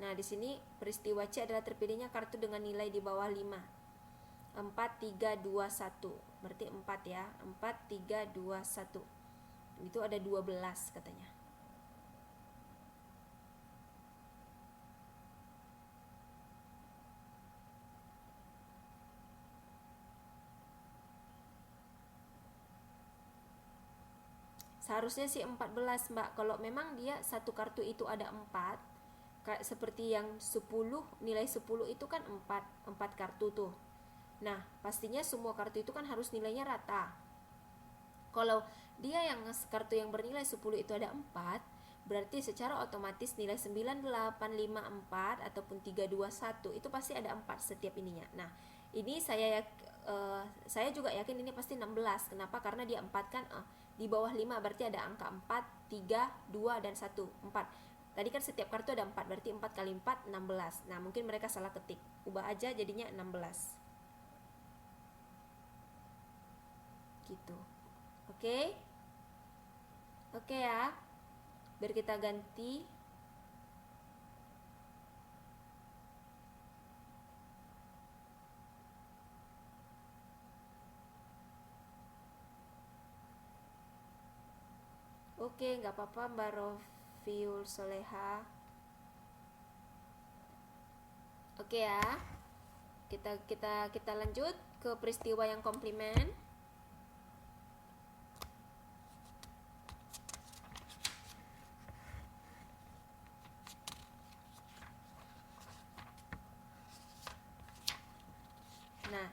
Nah, di sini peristiwa C adalah terpilihnya kartu dengan nilai di bawah 5. 4, 3, 2, 1. Berarti 4 ya. 4, 3, 2, 1. Itu ada 12 katanya. Seharusnya sih 14, Mbak. Kalau memang dia satu kartu itu ada 4, seperti yang 10, nilai 10 itu kan 4 kartu tuh. Nah, pastinya semua kartu itu kan harus nilainya rata. Kalau dia yang kartu yang bernilai 10 itu ada 4, berarti secara otomatis nilai 9, 8, 5, 4 ataupun 3, 2, 1 itu pasti ada 4 setiap ininya. Nah, ini saya juga yakin ini pasti 16. Kenapa? Karena dia 4 kan, di bawah 5 berarti ada angka 4, 3, 2 dan 1. 4. Tadi kan setiap kartu ada 4, berarti 4 kali 4 16. Nah, mungkin mereka salah ketik. Ubah aja jadinya 16. Gitu. Oke? Oke ya. Biar kita ganti. Oke, nggak apa-apa Mbak Rofiul Soleha. Oke ya. Kita lanjut ke peristiwa yang komplement. Nah,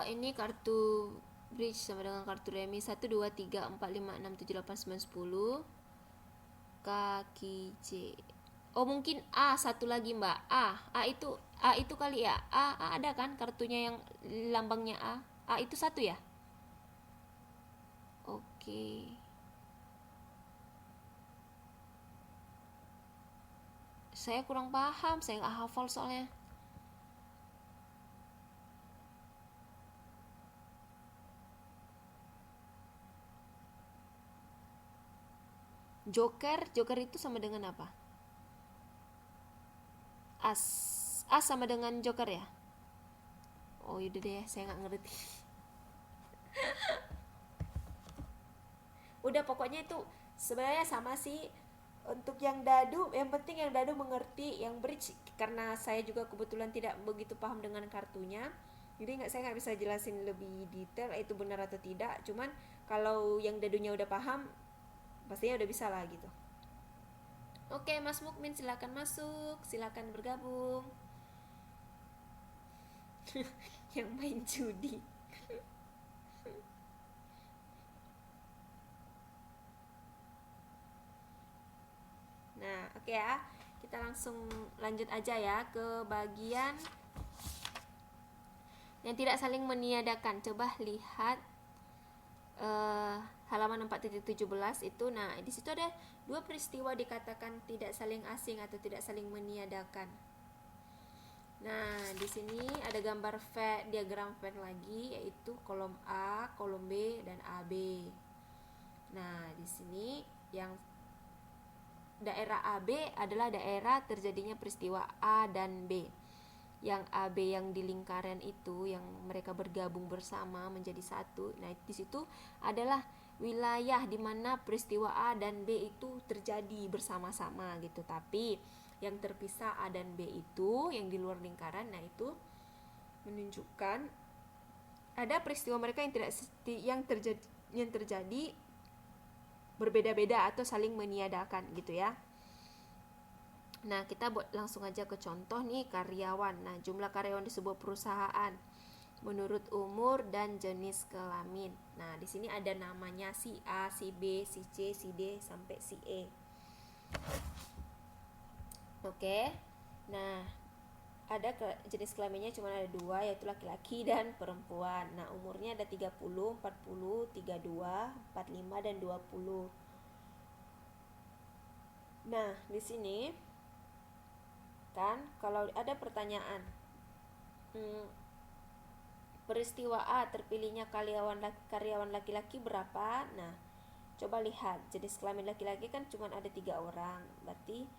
ini kartu bridge sama dengan kartu remi 1, 2, 3, 4, 5, 6, 7, 8, 9, 10. Kaki C. Oh, mungkin A satu lagi Mbak. A itu kali ya. A ada kan kartunya yang lambangnya A. A itu satu ya? Oke. Saya kurang paham, saya nggak hafal soalnya. Joker itu sama dengan apa? As sama dengan Joker ya? Oh yaudah deh, saya nggak ngerti. Udah pokoknya itu sebenarnya sama sih. Untuk yang dadu, yang penting yang dadu mengerti. Yang bridge, karena saya juga kebetulan tidak begitu paham dengan kartunya, jadi saya nggak bisa jelasin lebih detail itu benar atau tidak. Cuman kalau yang dadunya udah paham, pastinya udah bisa lah gitu. Oke, Mas Mukmin silakan masuk, silakan bergabung. Yang main judi. Nah, oke ya. Kita langsung lanjut aja ya ke bagian yang tidak saling meniadakan. Coba lihat halaman 4.17 itu. Nah, di situ ada dua peristiwa dikatakan tidak saling asing atau tidak saling meniadakan. Nah, di sini ada gambar diagram Venn lagi, yaitu kolom A, kolom B, dan AB. Nah, di sini yang daerah AB adalah daerah terjadinya peristiwa A dan B. Yang AB yang di lingkaran itu, yang mereka bergabung bersama menjadi satu. Nah, di situ adalah wilayah di mana peristiwa A dan B itu terjadi bersama-sama gitu. Tapi yang terpisah A dan B itu, yang di luar lingkaran, nah itu menunjukkan ada peristiwa mereka yang terjadi berbeda-beda atau saling meniadakan gitu ya. Nah, kita langsung aja ke contoh nih karyawan. Nah, jumlah karyawan di sebuah perusahaan menurut umur dan jenis kelamin. Nah, di sini ada namanya si A, si B, si C, si D sampai si E. Oke. Nah, ada jenis kelaminnya cuma ada 2, yaitu laki-laki dan perempuan. Nah, umurnya ada 30, 40, 32, 45 dan 20. Nah, di sini kan kalau ada pertanyaan, peristiwa A terpilihnya karyawan laki-laki berapa? Nah, coba lihat jenis kelamin laki-laki kan cuma ada 3 orang, berarti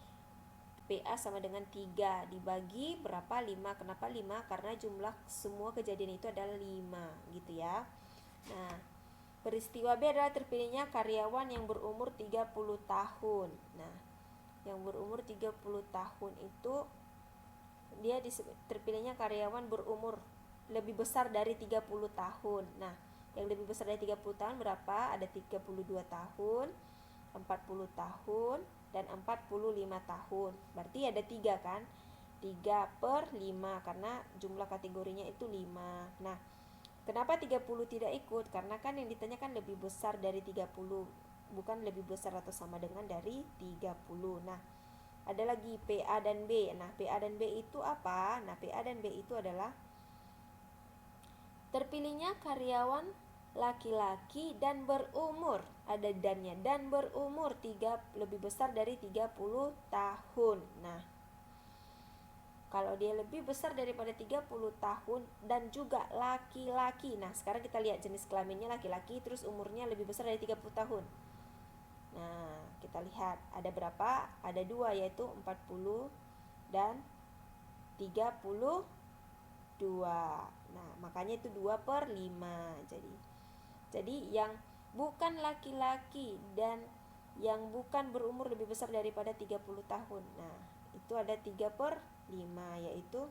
PA sama dengan 3 dibagi berapa? 5. Kenapa 5? Karena jumlah semua kejadian itu adalah 5 gitu ya. Nah, peristiwa B adalah terpilihnya karyawan yang berumur 30 tahun. Nah, yang berumur 30 tahun itu dia terpilihnya karyawan berumur lebih besar dari 30 tahun. Nah, yang lebih besar dari 30 tahun berapa? Ada 32 tahun, 40 tahun, dan 45 tahun. Berarti ada 3 kan? 3/5 karena jumlah kategorinya itu 5. Nah, kenapa 30 tidak ikut? Karena kan yang ditanyakan lebih besar dari 30, bukan lebih besar atau sama dengan dari 30. Nah, ada lagi PA dan B. Nah, PA dan B itu apa? Nah, PA dan B itu adalah terpilihnya karyawan laki-laki dan berumur, ada dannya, dan berumur lebih besar dari 30 tahun. Nah, kalau dia lebih besar daripada 30 tahun dan juga laki-laki. Nah, sekarang kita lihat jenis kelaminnya laki-laki terus umurnya lebih besar dari 30 tahun. Nah, kita lihat ada berapa? Ada 2 yaitu 40 dan 32. Nah, makanya itu 2/5. Jadi yang bukan laki-laki dan yang bukan berumur lebih besar daripada 30 tahun. Nah, itu ada 3/5 yaitu,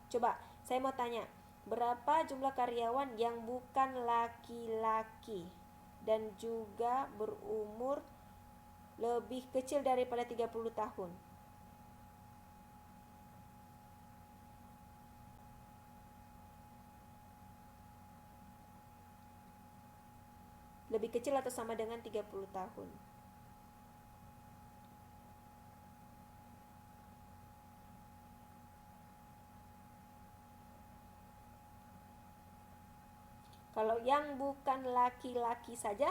coba saya mau tanya, berapa jumlah karyawan yang bukan laki-laki dan juga berumur lebih kecil daripada 30 tahun? Lebih kecil atau sama dengan 30 tahun? Kalau yang bukan laki-laki saja,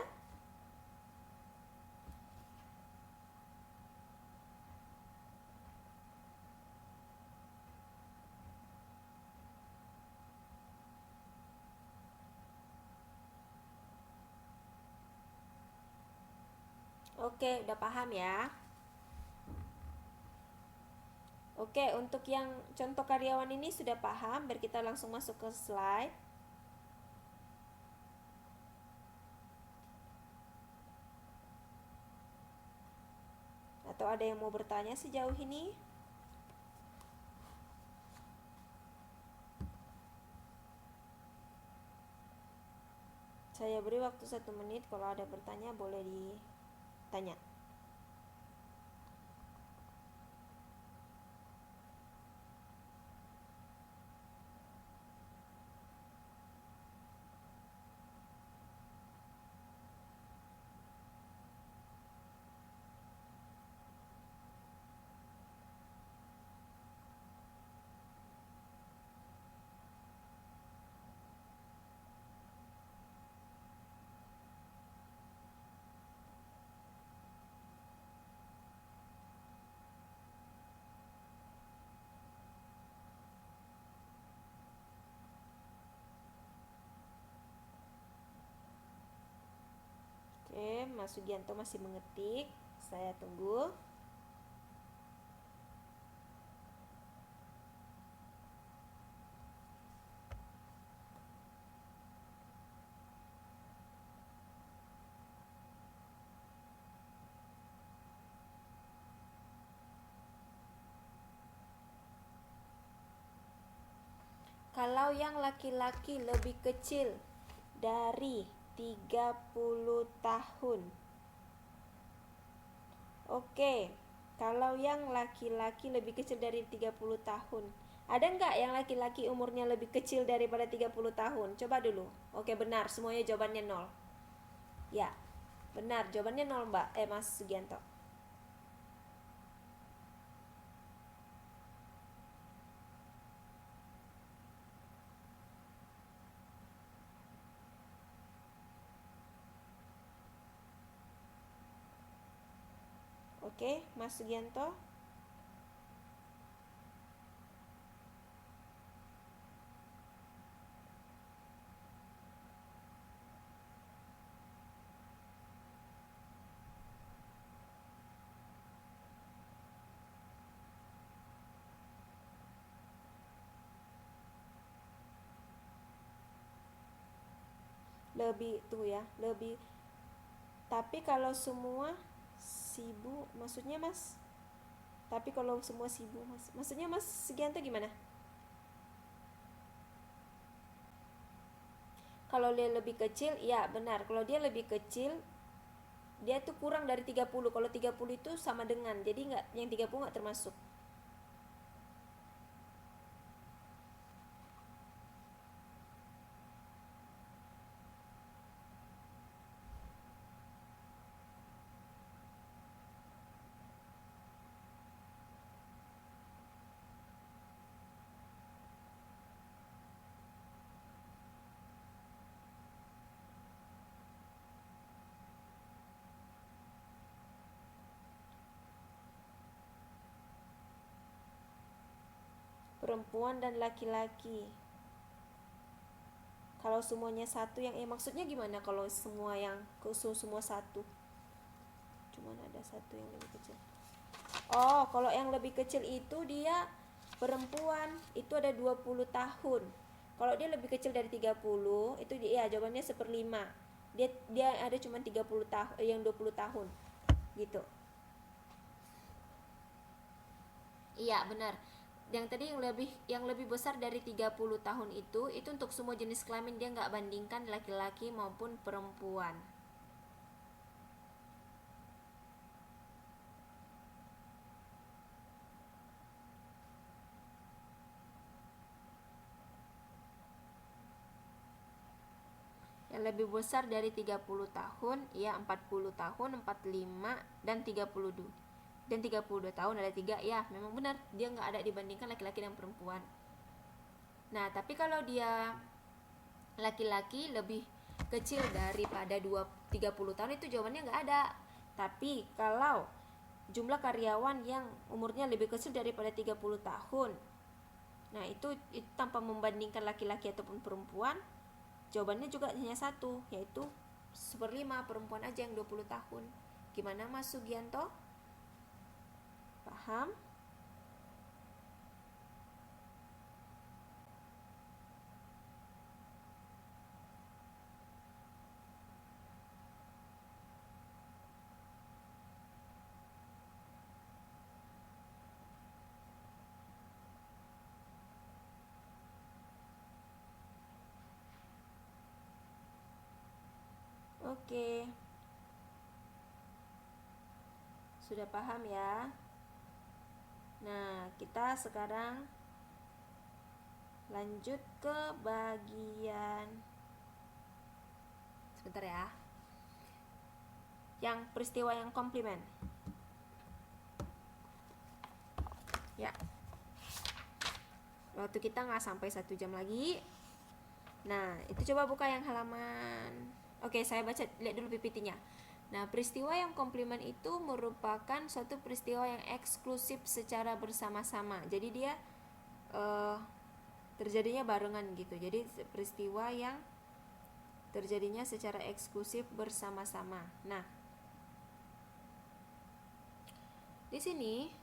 oke, udah paham ya? Oke, untuk yang contoh karyawan ini sudah paham, biar kita langsung masuk ke slide. Atau ada yang mau bertanya sejauh ini? Saya beri waktu 1 menit, kalau ada bertanya boleh ditanya. Oke, Mas Sugianto masih mengetik. Saya tunggu. Kalau yang laki-laki lebih kecil dari 30 tahun. Oke, kalau yang laki-laki lebih kecil dari 30 tahun. Ada nggak yang laki-laki umurnya lebih kecil daripada 30 tahun? Coba dulu. Oke, benar. Semuanya jawabannya 0. Ya, benar. Jawabannya 0, Mbak. Mas Sugianto. Oke, Mas Sugianto. Lebih tuh ya, lebih. Tapi kalau semua sibuk, maksudnya Mas? Tapi kalau semua sibuk, Mas, maksudnya Mas Sugianto gimana? Kalau dia lebih kecil, ya benar. Kalau dia lebih kecil, dia tuh kurang dari 30. Kalau 30 itu sama dengan, jadi nggak, yang 30 nggak termasuk. Perempuan dan laki-laki. Kalau semuanya satu yang maksudnya gimana kalau semua yang semua satu? Cuman ada satu yang lebih kecil. Oh, kalau yang lebih kecil itu dia perempuan, itu ada 20 tahun. Kalau dia lebih kecil dari 30, itu dia, ya jawabannya 1/5. Dia ada cuma 30 tahun, yang 20 tahun. Gitu. Iya, benar. Yang tadi yang lebih besar dari 30 tahun itu untuk semua jenis kelamin, dia nggak bandingkan laki-laki maupun perempuan. Yang lebih besar dari 30 tahun, ya 40 tahun, 45, dan 32. Dan 32 tahun ada 3, ya memang benar. Dia nggak ada dibandingkan laki-laki dan perempuan. Nah, tapi kalau dia laki-laki lebih kecil daripada 30 tahun, itu jawabannya nggak ada. Tapi kalau jumlah karyawan yang umurnya lebih kecil daripada 30 tahun, nah itu tanpa membandingkan laki-laki ataupun perempuan, jawabannya juga hanya satu, yaitu 1/5, perempuan aja yang 20 tahun. Gimana Mas Sugianto? Paham? Oke, sudah paham ya? Nah, kita sekarang lanjut ke bagian, sebentar ya, yang peristiwa yang komplement. Ya, waktu kita nggak sampai 1 jam lagi. Nah, itu coba buka yang halaman. Oke, saya baca, lihat dulu PPT-nya. Nah, peristiwa yang komplement itu merupakan suatu peristiwa yang eksklusif secara bersama-sama. Jadi dia terjadinya barengan gitu. Jadi peristiwa yang terjadinya secara eksklusif bersama-sama. Nah, di sini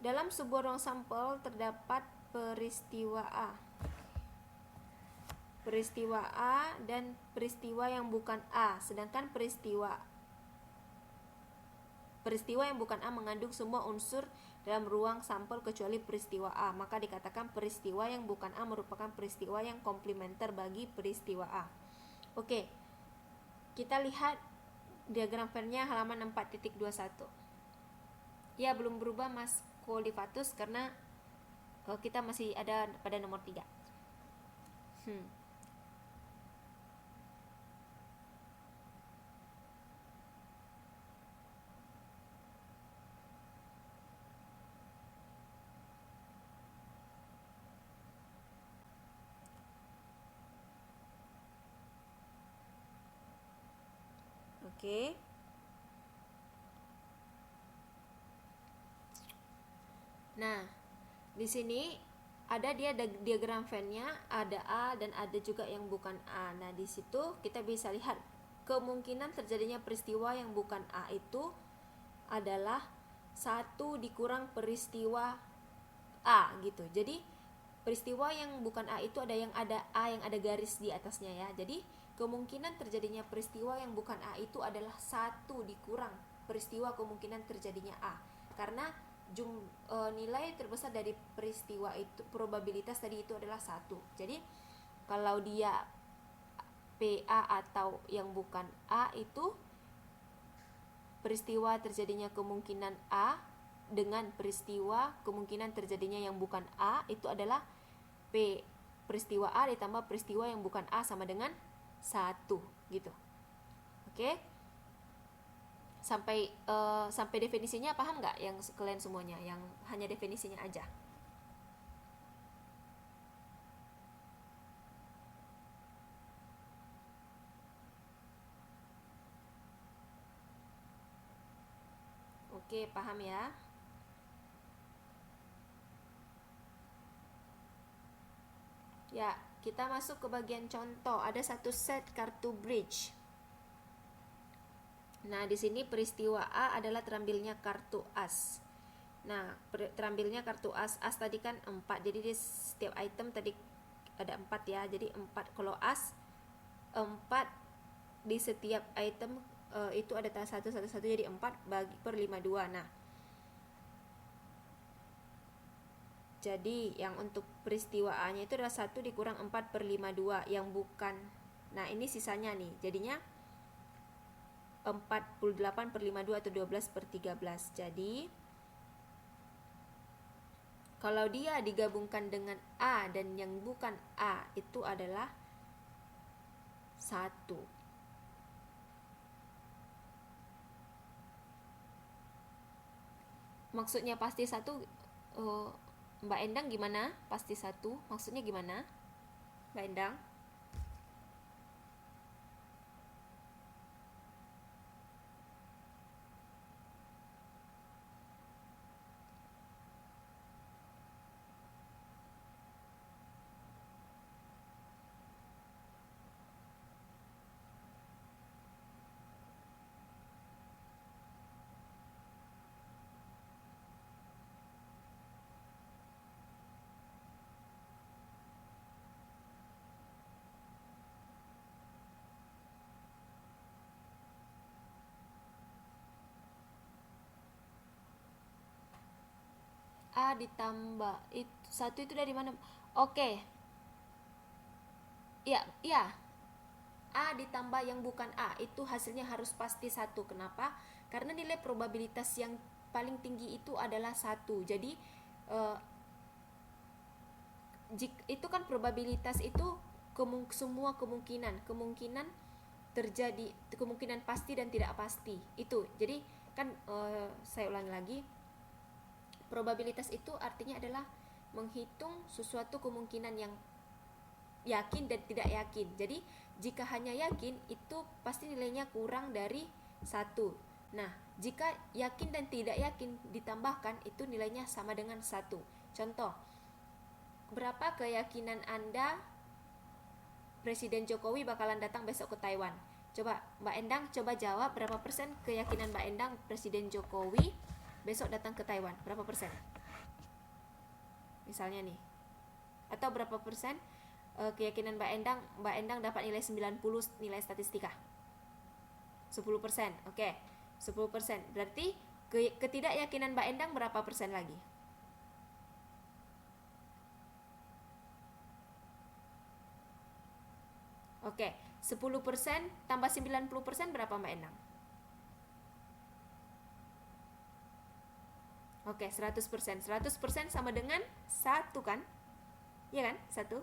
dalam sebuah ruang sampel terdapat peristiwa A. Peristiwa A dan peristiwa yang bukan A, sedangkan peristiwa yang bukan A mengandung semua unsur dalam ruang sampel kecuali peristiwa A, maka dikatakan peristiwa yang bukan A merupakan peristiwa yang komplementer bagi peristiwa A. Oke, kita lihat diagram Venn-nya halaman 4.21. Ya, belum berubah Mas Kolifatus karena kita masih ada pada nomor 3. Oke. Nah, di sini ada diagram Venn-nya, ada A dan ada juga yang bukan A. Nah, di situ kita bisa lihat kemungkinan terjadinya peristiwa yang bukan A itu adalah 1 dikurang peristiwa A gitu. Jadi peristiwa yang bukan A itu ada yang ada A yang ada garis di atasnya ya. Jadi kemungkinan terjadinya peristiwa yang bukan A itu adalah 1 dikurang peristiwa kemungkinan terjadinya A. Karena nilai terbesar dari peristiwa itu, probabilitas tadi itu adalah 1. Jadi kalau dia PA atau yang bukan A itu peristiwa terjadinya kemungkinan A dengan peristiwa kemungkinan terjadinya yang bukan A itu adalah P peristiwa A ditambah peristiwa yang bukan A sama dengan 1 gitu. Oke? Sampai definisinya paham nggak yang kalian semuanya, yang hanya definisinya aja? Oke, paham ya? Ya, kita masuk ke bagian contoh. Ada satu set kartu bridge. Nah, di sini peristiwa A adalah terambilnya kartu as. Nah, terambilnya kartu as tadi kan 4. Jadi di setiap item tadi ada 4 ya. Jadi 4 kalau as 4 di setiap item itu ada 1 jadi 4 bagi per 52. Nah, jadi yang untuk peristiwa A-nya itu adalah 1 dikurang 4 per 52 yang bukan. Nah, ini sisanya nih. Jadinya 48 per 52 atau 12 per 13. Jadi kalau dia digabungkan dengan A dan yang bukan A itu adalah 1. Maksudnya pasti 1, Mbak Endang gimana? Pasti 1 maksudnya gimana, Mbak Endang? A ditambah itu 1 itu dari mana? Oke. Ya. A ditambah yang bukan A itu hasilnya harus pasti 1. Kenapa? Karena nilai probabilitas yang paling tinggi itu adalah 1. Jadi itu kan probabilitas itu semua kemungkinan terjadi, kemungkinan pasti dan tidak pasti itu. Jadi kan saya ulangi lagi, probabilitas itu artinya adalah menghitung sesuatu kemungkinan yang yakin dan tidak yakin. Jadi jika hanya yakin itu pasti nilainya kurang dari 1. Nah, jika yakin dan tidak yakin ditambahkan itu nilainya sama dengan 1. Contoh, berapa keyakinan Anda Presiden Jokowi bakalan datang besok ke Taiwan? Coba Mbak Endang coba jawab, berapa persen keyakinan Mbak Endang Presiden Jokowi besok datang ke Taiwan? Berapa persen? Misalnya nih. Atau berapa persen keyakinan Mbak Endang dapat nilai 90 nilai statistika? 10%. Oke. 10%. Berarti ketidakyakinan Mbak Endang berapa persen lagi? Oke, 10% tambah 90% berapa Mbak Endang? Oke, 100%. 100% sama dengan 1 kan? Iya kan? 1.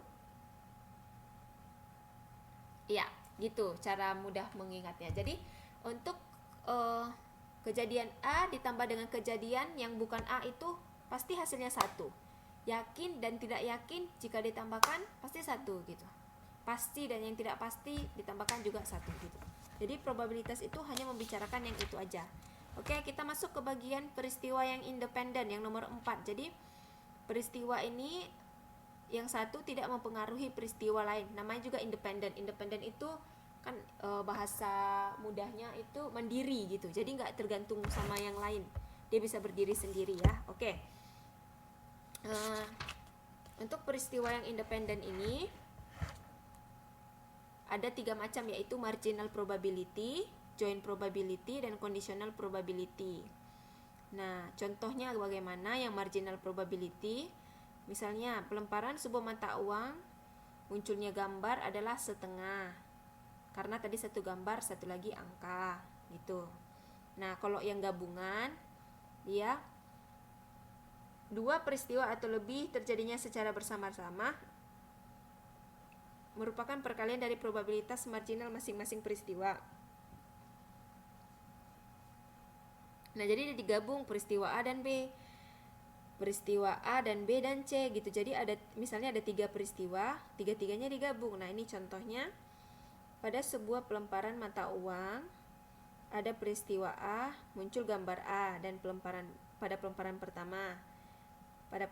Iya, gitu cara mudah mengingatnya. Jadi untuk kejadian A ditambah dengan kejadian yang bukan A itu pasti hasilnya 1. Yakin dan tidak yakin jika ditambahkan pasti 1 gitu. Pasti dan yang tidak pasti ditambahkan juga 1 gitu. Jadi probabilitas itu hanya membicarakan yang itu aja. Oke, kita masuk ke bagian peristiwa yang independen yang nomor 4. Jadi peristiwa ini yang satu tidak mempengaruhi peristiwa lain, namanya juga independen. Independen itu kan bahasa mudahnya itu mandiri gitu, jadi nggak tergantung sama yang lain, dia bisa berdiri sendiri ya. Oke. Untuk peristiwa yang independen ini ada 3 macam, yaitu marginal probability, joint probability, dan conditional probability. Nah, contohnya bagaimana yang marginal probability? Misalnya, pelemparan sebuah mata uang, munculnya gambar adalah setengah. Karena tadi satu gambar, satu lagi angka, gitu. Nah, kalau yang gabungan, dia 2 peristiwa atau lebih terjadinya secara bersama-sama merupakan perkalian dari probabilitas marginal masing-masing peristiwa. Nah, jadi digabung peristiwa A dan B, peristiwa A dan B dan C gitu. Jadi ada misalnya ada 3 peristiwa, tiga-tiganya digabung. Nah, ini contohnya pada sebuah pelemparan mata uang ada peristiwa A, muncul gambar A dan pada pelemparan pertama. Pada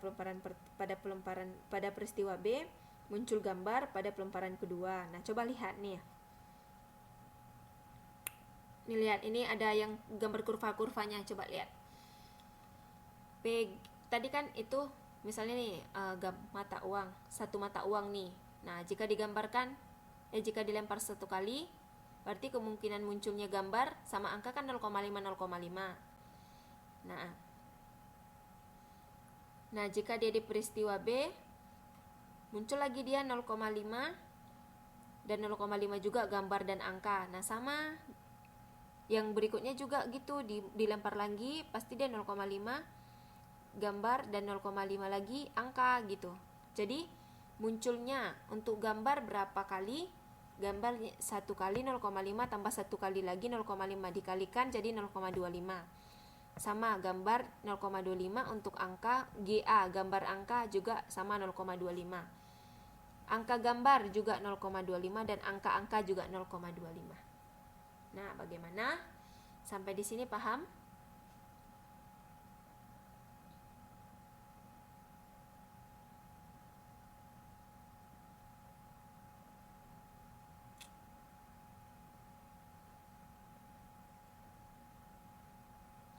peristiwa B muncul gambar pada pelemparan kedua. Nah, coba lihat nih. Nih lihat, ini ada yang gambar kurva-kurvanya, coba lihat. Tadi kan itu misalnya nih mata uang, satu mata uang nih. Nah, jika dilempar satu kali, berarti kemungkinan munculnya gambar sama angka kan 0,5. Nah, jika dia di peristiwa B, muncul lagi dia 0,5 dan 0,5 juga gambar dan angka. Nah, sama yang berikutnya juga gitu, dilempar lagi pasti dia 0,5 gambar dan 0,5 lagi angka gitu. Jadi munculnya untuk gambar berapa kali? Gambar 1 kali 0,5 tambah 1 kali lagi 0,5 dikalikan jadi 0,25. Sama gambar 0,25 untuk angka GA, gambar angka juga sama 0,25. Angka gambar juga 0,25 dan angka-angka juga 0,25. Nah, bagaimana? Sampai di sini paham?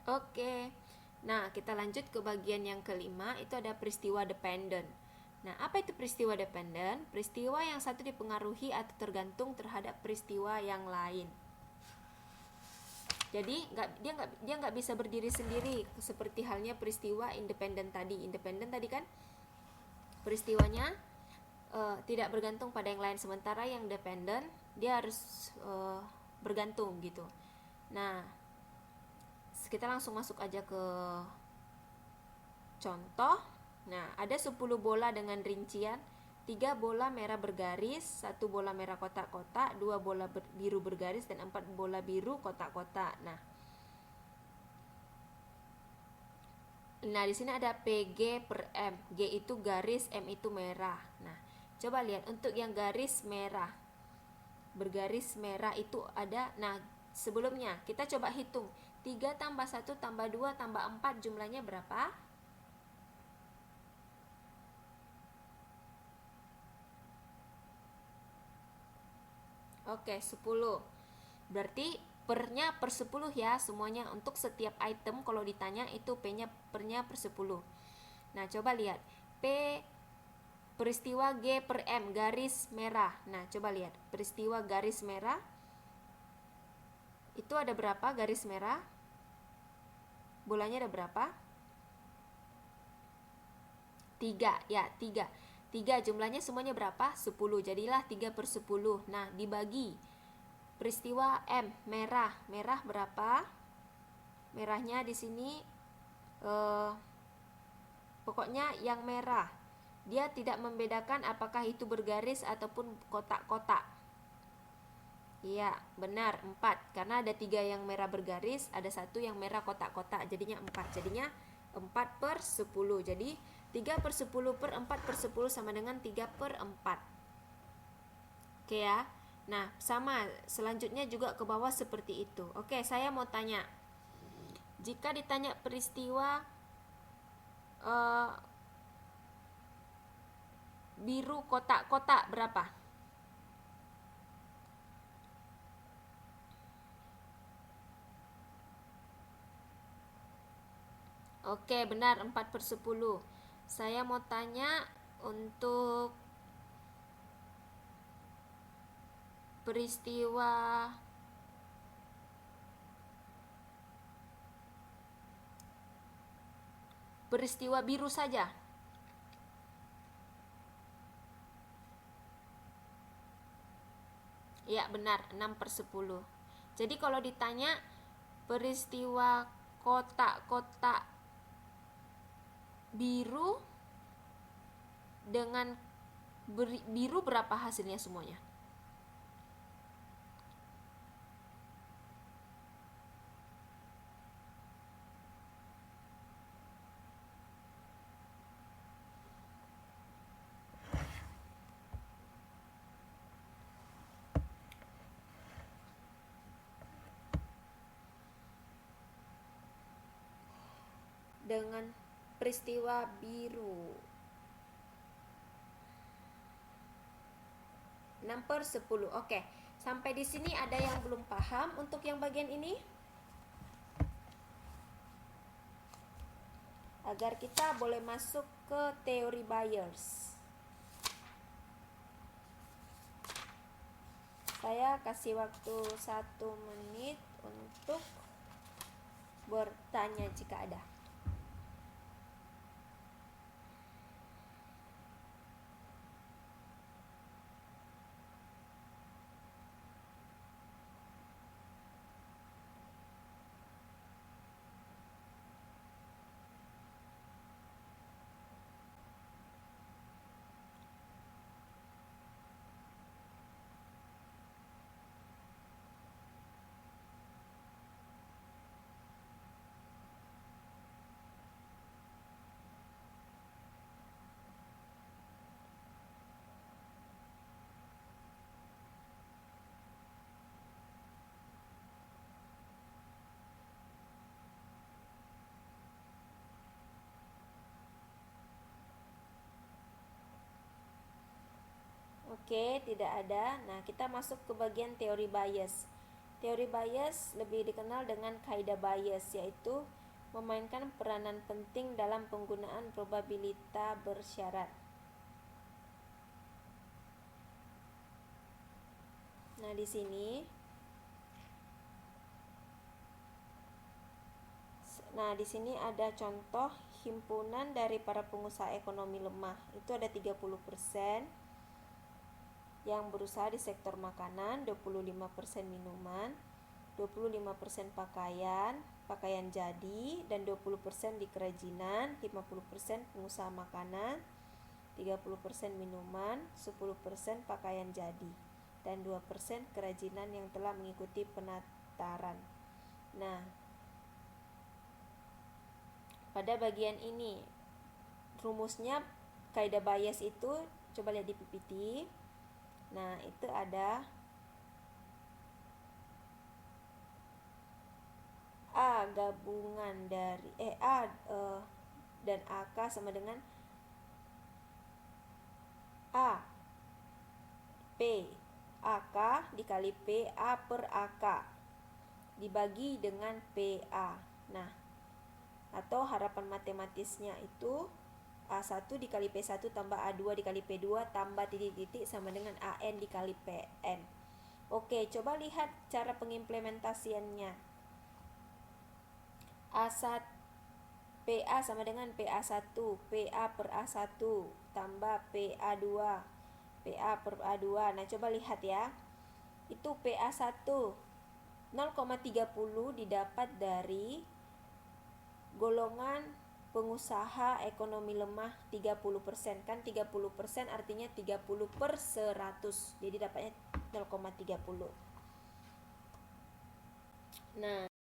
Oke. Nah, kita lanjut ke bagian yang kelima, itu ada peristiwa dependent. Nah, apa itu peristiwa dependent? Peristiwa yang satu dipengaruhi atau tergantung terhadap peristiwa yang lain. Jadi dia nggak bisa berdiri sendiri seperti halnya peristiwa independen tadi. Independen tadi kan peristiwanya tidak bergantung pada yang lain, sementara yang dependen dia harus bergantung gitu. Nah, kita langsung masuk aja ke contoh. Nah, ada 10 bola dengan rincian 3 bola merah bergaris, 1 bola merah kotak-kotak, 2 bola biru bergaris, dan 4 bola biru kotak-kotak. Nah, di sini ada PG per M. G itu garis, M itu merah. Nah, coba lihat untuk yang garis merah, bergaris merah itu ada. Nah, sebelumnya kita coba hitung 3 tambah 1 tambah 2 tambah 4 jumlahnya berapa? Oke, 10. Berarti pernya per 10 ya semuanya. Untuk setiap item kalau ditanya itu pernya per 10. Nah, coba lihat. P peristiwa G per M garis merah. Nah, coba lihat. Peristiwa garis merah itu ada berapa garis merah? Bolanya ada berapa? 3 ya, 3 jumlahnya semuanya berapa? 10. Jadilah 3 per 10. Nah, dibagi peristiwa M merah berapa? Merahnya di sini pokoknya yang merah dia tidak membedakan apakah itu bergaris ataupun kotak-kotak. Iya, benar, 4. Karena ada 3 yang merah bergaris, ada 1 yang merah kotak-kotak, jadinya 4. Jadinya 4 per 10. Jadi 3 per 10 per 4 per 10 sama dengan 3 per 4. Oke ya. Nah, sama selanjutnya juga ke bawah seperti itu. Oke, saya mau tanya. jika ditanya peristiwa biru kotak-kotak berapa? Oke, benar, 4/10. Saya mau tanya untuk peristiwa biru saja. Ya, benar, 6/10. Jadi kalau ditanya peristiwa kotak-kotak biru dengan biru berapa hasilnya semuanya? Dengan peristiwa biru 6/10. Oke, sampai di sini ada yang belum paham untuk yang bagian ini? Agar kita boleh masuk ke teori Bayes. Saya kasih waktu 1 menit untuk bertanya jika ada. Oke, tidak ada. Nah, kita masuk ke bagian teori Bayes. Teori Bayes lebih dikenal dengan kaidah Bayes, yaitu memainkan peranan penting dalam penggunaan probabilitas bersyarat. Nah, di sini ada contoh himpunan dari para pengusaha ekonomi lemah. Itu ada 30% yang berusaha di sektor makanan, 25% minuman, 25% pakaian jadi, dan 20% di kerajinan, 50% pengusaha makanan, 30% minuman, 10% pakaian jadi, dan 2% kerajinan yang telah mengikuti penataran. Nah, pada bagian ini rumusnya kaidah Bayes itu, coba lihat di PPT. Nah, itu ada A gabungan dari A dan AK sama dengan A P AK dikali P A per AK dibagi dengan PA. Nah, atau harapan matematisnya itu A1 dikali P1 tambah A2 dikali P2 tambah titik-titik sama dengan AN dikali PN. Oke, coba lihat cara pengimplementasiannya. A1 PA sama dengan PA1, PA per A1 tambah PA2, PA per A2. Nah, coba lihat ya. Itu PA1 0,30 didapat dari golongan pengusaha ekonomi lemah 30%. Kan 30% artinya 30/100. Jadi dapatnya 0,30. Nah,